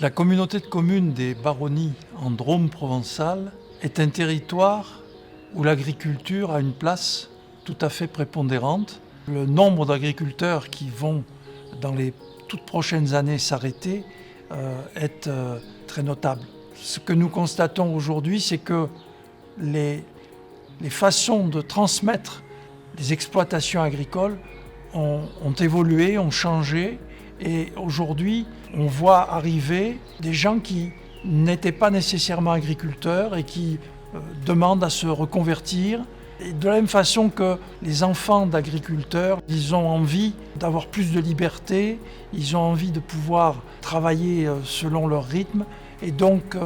La communauté de communes des Baronnies en Drôme provençal est un territoire où l'agriculture a une place tout à fait prépondérante. Le nombre d'agriculteurs qui vont dans les toutes prochaines années s'arrêter est très notable. Ce que nous constatons aujourd'hui, c'est que les façons de transmettre les exploitations agricoles ont évolué, ont changé. Et aujourd'hui, on voit arriver des gens qui n'étaient pas nécessairement agriculteurs et qui demandent à se reconvertir. Et de la même façon que les enfants d'agriculteurs, ils ont envie d'avoir plus de liberté, ils ont envie de pouvoir travailler selon leur rythme. Et donc,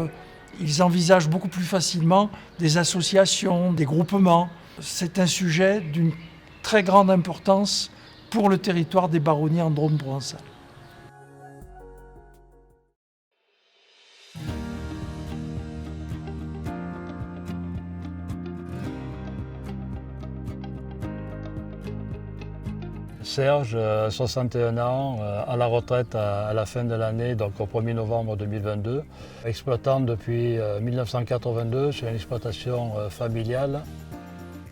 ils envisagent beaucoup plus facilement des associations, des groupements. C'est un sujet d'une très grande importance pour le territoire des Baronnies en Drôme provençal. Serge, 61 ans, à la retraite à la fin de l'année, donc au 1er novembre 2022. Exploitant depuis 1982 sur une exploitation familiale.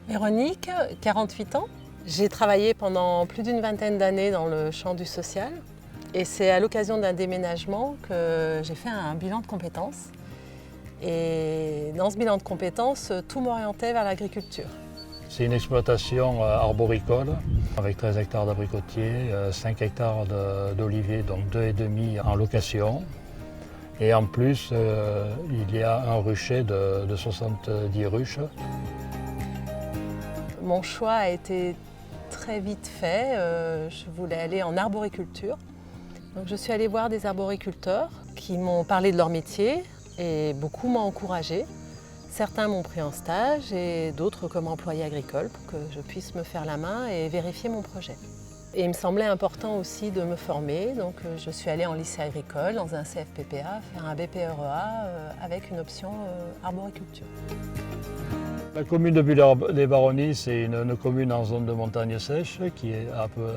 Véronique, 48 ans. J'ai travaillé pendant plus d'une vingtaine d'années dans le champ du social. Et c'est à l'occasion d'un déménagement que j'ai fait un bilan de compétences. Et dans ce bilan de compétences, tout m'orientait vers l'agriculture. C'est une exploitation arboricole avec 13 hectares d'abricotiers, 5 hectares d'oliviers, donc 2,5 en location. Et en plus, il y a un rucher de 70 ruches. Mon choix a été très vite fait. Je voulais aller en arboriculture. Donc je suis allée voir des arboriculteurs qui m'ont parlé de leur métier et beaucoup m'ont encouragée. Certains m'ont pris en stage et d'autres comme employé agricole pour que je puisse me faire la main et vérifier mon projet. Et il me semblait important aussi de me former, donc je suis allée en lycée agricole, dans un CFPPA, faire un BPREA avec une option arboriculture. La commune de Bullard-les-Baronnies, c'est une commune en zone de montagne sèche qui est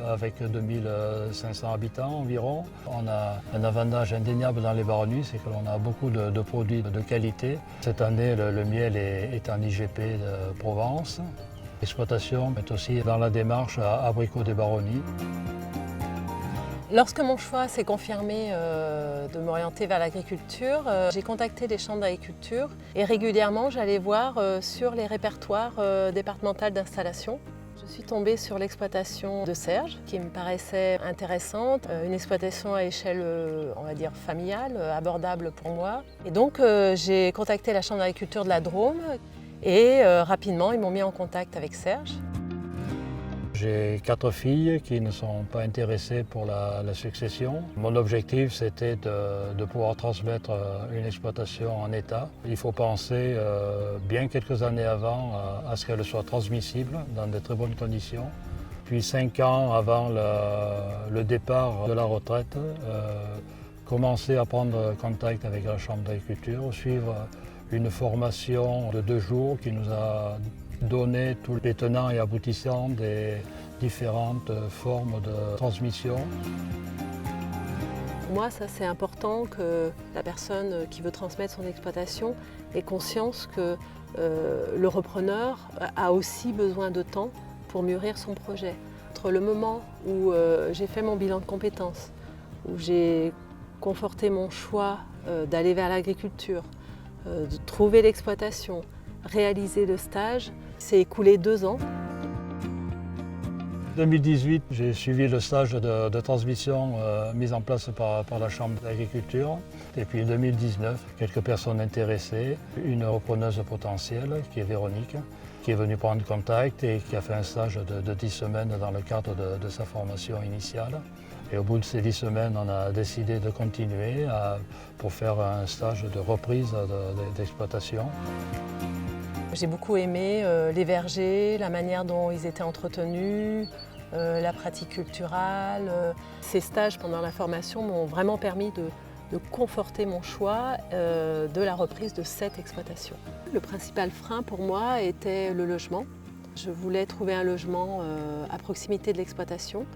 avec 2500 habitants environ. On a un avantage indéniable dans les Baronnies, c'est que l'on a beaucoup de produits de qualité. Cette année, le miel est en IGP de Provence. L'exploitation est aussi dans la démarche à Abricots des Baronnies. Lorsque mon choix s'est confirmé de m'orienter vers l'agriculture, j'ai contacté les chambres d'agriculture et régulièrement j'allais voir sur les répertoires départementaux d'installation. Je suis tombée sur l'exploitation de Serge qui me paraissait intéressante, une exploitation à échelle on va dire familiale, abordable pour moi. Et donc j'ai contacté la chambre d'agriculture de la Drôme et rapidement ils m'ont mis en contact avec Serge. J'ai 4 filles qui ne sont pas intéressées pour la succession. Mon objectif, c'était de pouvoir transmettre une exploitation en état. Il faut penser bien quelques années avant à ce qu'elle soit transmissible dans de très bonnes conditions. Puis 5 ans avant le départ de la retraite, commencer à prendre contact avec la Chambre d'agriculture, suivre une formation de 2 jours qui nous a donné tous les tenants et aboutissants des différentes formes de transmission. Pour moi, ça c'est important que la personne qui veut transmettre son exploitation ait conscience que le repreneur a aussi besoin de temps pour mûrir son projet. Entre le moment où j'ai fait mon bilan de compétences, où j'ai conforté mon choix d'aller vers l'agriculture, de trouver l'exploitation, réaliser le stage, s'est écoulé 2 ans. En 2018, j'ai suivi le stage de transmission mis en place par la Chambre d'agriculture. Et puis en 2019, quelques personnes intéressées, une repreneuse potentielle qui est Véronique, qui est venue prendre contact et qui a fait un stage de 10 semaines dans le cadre de sa formation initiale. Et au bout de ces 10 semaines, on a décidé de continuer pour faire un stage de reprise d'exploitation. J'ai beaucoup aimé les vergers, la manière dont ils étaient entretenus, la pratique culturale. Ces stages pendant la formation m'ont vraiment permis de conforter mon choix de la reprise de cette exploitation. Le principal frein pour moi était le logement. Je voulais trouver un logement à proximité de l'exploitation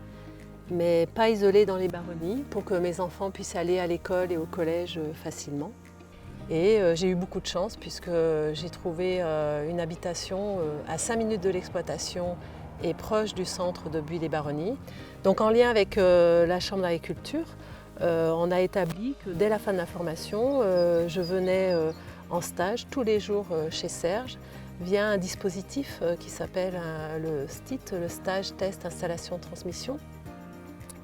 mais pas isolée dans les baronnies, pour que mes enfants puissent aller à l'école et au collège facilement. Et j'ai eu beaucoup de chance puisque j'ai trouvé une habitation à 5 minutes de l'exploitation et proche du centre de Buis-les-Baronnies. Donc en lien avec la Chambre d'agriculture, on a établi que dès la fin de la formation, je venais en stage tous les jours chez Serge via un dispositif qui s'appelle le STIT, le stage, test, installation, transmission,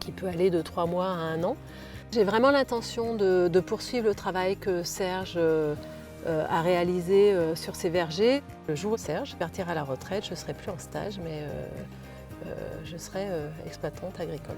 qui peut aller de 3 mois à 1 an. J'ai vraiment l'intention de poursuivre le travail que Serge a réalisé sur ses vergers. Le jour où Serge partira à la retraite, je ne serai plus en stage, mais je serai exploitante agricole.